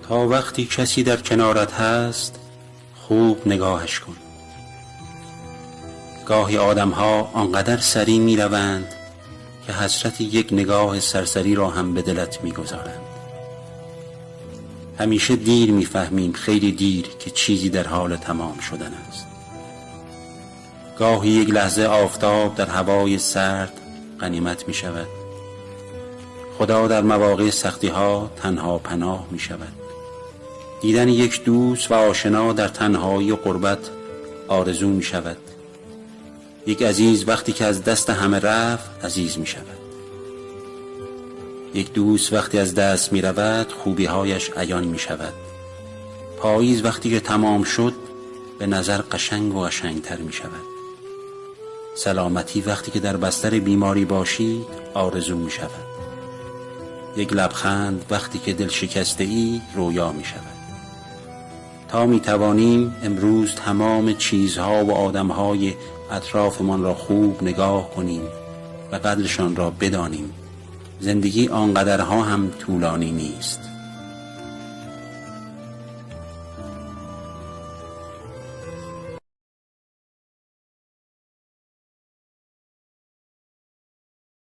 تا وقتی کسی در کنارت هست خوب نگاهش کن. گاهی آدم‌ها آنقدر سریع می‌روند که حسرت یک نگاه سرسری را هم به دلت می‌گذارند. همیشه دیر می‌فهمیم، خیلی دیر، که چیزی در حال تمام شدن است. گاهی یک لحظه آفتاب در هوای سرد غنیمت می‌شود. خدا در مواقع سختی‌ها تنها پناه می‌شود. دیدن یک دوست و آشنا در تنهایی و غربت آرزو می‌شود. یک عزیز وقتی که از دست همه رفت عزیز می‌شود. یک دوست وقتی از دست می‌رود خوبی‌هایش عیان می‌شود. پاییز وقتی که تمام شد به نظر قشنگ و قشنگتر می‌شود. سلامتی وقتی که در بستر بیماری باشید آرزو می‌شود. یک لبخند وقتی که دل شکسته ای رویا می‌شود. تا می‌توانیم امروز تمام چیزها و آدم‌های اطرافمان را خوب نگاه کنیم و قدرشان را بدانیم. زندگی آنقدرها هم طولانی نیست.